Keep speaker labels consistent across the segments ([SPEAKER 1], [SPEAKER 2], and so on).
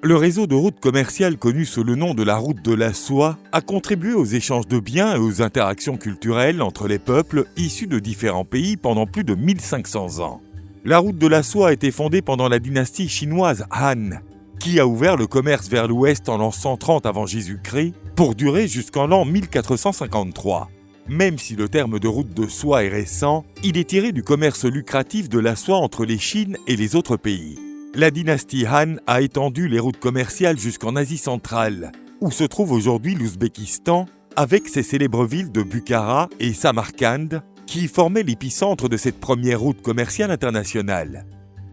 [SPEAKER 1] Le réseau de routes commerciales connu sous le nom de la route de la soie a contribué aux échanges de biens et aux interactions culturelles entre les peuples issus de différents pays pendant plus de 1500 ans. La route de la soie a été fondée pendant la dynastie chinoise Han, qui a ouvert le commerce vers l'ouest en l'an 130 avant Jésus-Christ pour durer jusqu'en l'an 1453. Même si le terme de route de soie est récent, il est tiré du commerce lucratif de la soie entre les Chines et les autres pays. La dynastie Han a étendu les routes commerciales jusqu'en Asie centrale, où se trouve aujourd'hui l'Ouzbékistan, avec ses célèbres villes de Bukhara et Samarcande, qui formaient l'épicentre de cette première route commerciale internationale.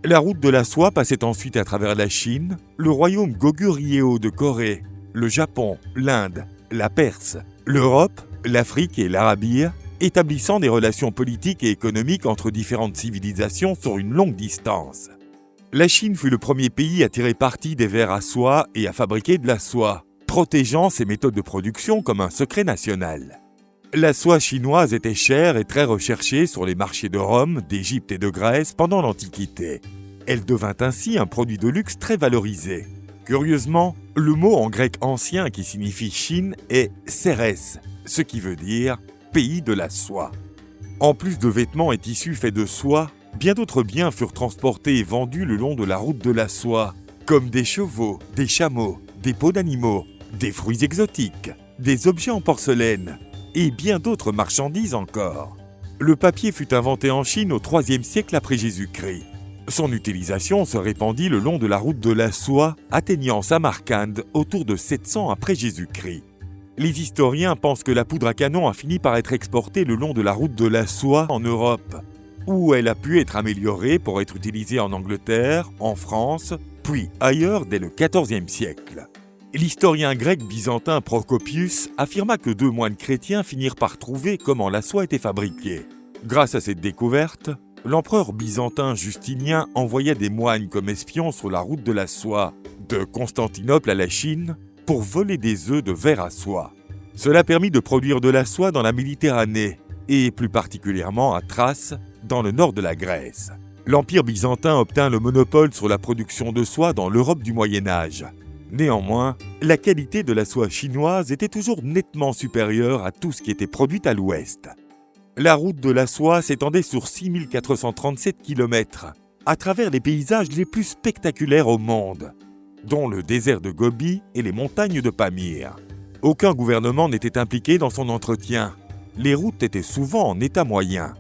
[SPEAKER 1] La route de la soie passait ensuite à travers la Chine, le royaume Goguryeo de Corée, le Japon, l'Inde, la Perse, l'Europe, l'Afrique et l'Arabie, établissant des relations politiques et économiques entre différentes civilisations sur une longue distance. La Chine fut le premier pays à tirer parti des vers à soie et à fabriquer de la soie, protégeant ses méthodes de production comme un secret national. La soie chinoise était chère et très recherchée sur les marchés de Rome, d'Égypte et de Grèce pendant l'Antiquité. Elle devint ainsi un produit de luxe très valorisé. Curieusement, le mot en grec ancien qui signifie Chine est Cérès, ce qui veut dire « pays de la soie ». En plus de vêtements et tissus faits de soie, bien d'autres biens furent transportés et vendus le long de la route de la soie, comme des chevaux, des chameaux, des peaux d'animaux, des fruits exotiques, des objets en porcelaine et bien d'autres marchandises encore. Le papier fut inventé en Chine au IIIe siècle après Jésus-Christ. Son utilisation se répandit le long de la route de la soie, atteignant Samarcande autour de 700 après Jésus-Christ. Les historiens pensent que la poudre à canon a fini par être exportée le long de la route de la soie en Europe, où elle a pu être améliorée pour être utilisée en Angleterre, en France, puis ailleurs dès le XIVe siècle. L'historien grec byzantin Procopius affirma que 2 moines chrétiens finirent par trouver comment la soie était fabriquée. Grâce à cette découverte, l'empereur byzantin Justinien envoya des moines comme espions sur la route de la soie, de Constantinople à la Chine, pour voler des œufs de ver à soie. Cela permit de produire de la soie dans la Méditerranée, et plus particulièrement à Thrace, dans le nord de la Grèce. L'Empire byzantin obtint le monopole sur la production de soie dans l'Europe du Moyen-Âge. Néanmoins, la qualité de la soie chinoise était toujours nettement supérieure à tout ce qui était produit à l'ouest. La route de la soie s'étendait sur 6437 km, à travers les paysages les plus spectaculaires au monde, dont le désert de Gobi et les montagnes de Pamir. Aucun gouvernement n'était impliqué dans son entretien. Les routes étaient souvent en état moyen.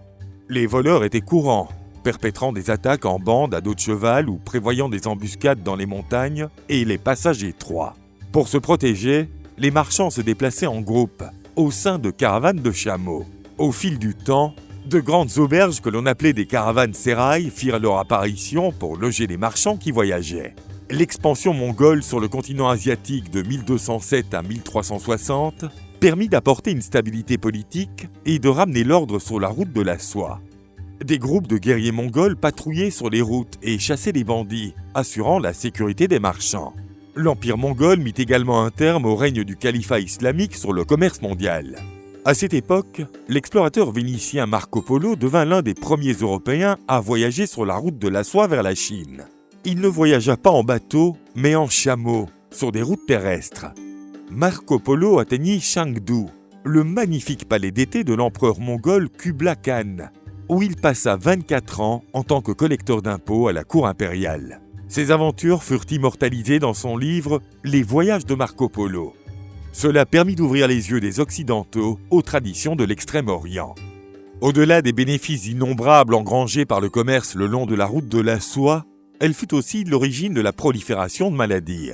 [SPEAKER 1] Les voleurs étaient courants, perpétrant des attaques en bande à dos de cheval ou prévoyant des embuscades dans les montagnes et les passages étroits. Pour se protéger, les marchands se déplaçaient en groupe, au sein de caravanes de chameaux. Au fil du temps, de grandes auberges que l'on appelait des caravansérails firent leur apparition pour loger les marchands qui voyageaient. L'expansion mongole sur le continent asiatique de 1207 à 1360 permit d'apporter une stabilité politique et de ramener l'ordre sur la route de la soie. Des groupes de guerriers mongols patrouillaient sur les routes et chassaient les bandits, assurant la sécurité des marchands. L'Empire mongol mit également un terme au règne du califat islamique sur le commerce mondial. À cette époque, l'explorateur vénitien Marco Polo devint l'un des premiers Européens à voyager sur la route de la soie vers la Chine. Il ne voyagea pas en bateau, mais en chameau, sur des routes terrestres. Marco Polo atteignit Chengdu, le magnifique palais d'été de l'empereur mongol Kublai Khan, où il passa 24 ans en tant que collecteur d'impôts à la cour impériale. Ses aventures furent immortalisées dans son livre « Les voyages de Marco Polo ». Cela permit d'ouvrir les yeux des Occidentaux aux traditions de l'Extrême-Orient. Au-delà des bénéfices innombrables engrangés par le commerce le long de la route de la soie, elle fut aussi l'origine de la prolifération de maladies.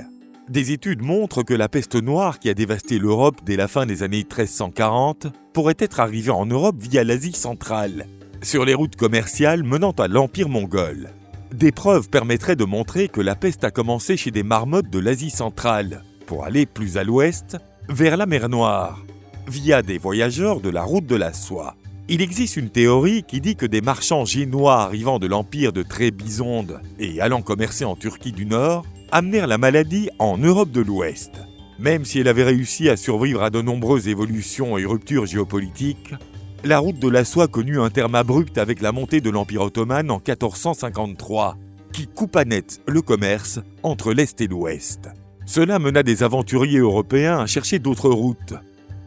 [SPEAKER 1] Des études montrent que la peste noire qui a dévasté l'Europe dès la fin des années 1340 pourrait être arrivée en Europe via l'Asie centrale, sur les routes commerciales menant à l'Empire mongol. Des preuves permettraient de montrer que la peste a commencé chez des marmottes de l'Asie centrale, pour aller plus à l'ouest, vers la mer Noire, via des voyageurs de la route de la soie. Il existe une théorie qui dit que des marchands génois arrivant de l'empire de Trébizonde et allant commercer en Turquie du Nord amenèrent la maladie en Europe de l'Ouest. Même si elle avait réussi à survivre à de nombreuses évolutions et ruptures géopolitiques, la route de la soie connut un terme abrupt avec la montée de l'Empire ottoman en 1453 qui coupa net le commerce entre l'Est et l'Ouest. Cela mena des aventuriers européens à chercher d'autres routes,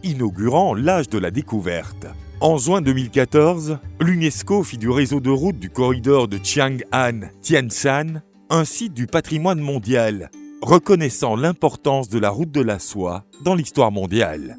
[SPEAKER 1] inaugurant l'âge de la découverte. En juin 2014, l'UNESCO fit du réseau de routes du corridor de Chang'an-Tianshan un site du patrimoine mondial, reconnaissant l'importance de la route de la soie dans l'histoire mondiale.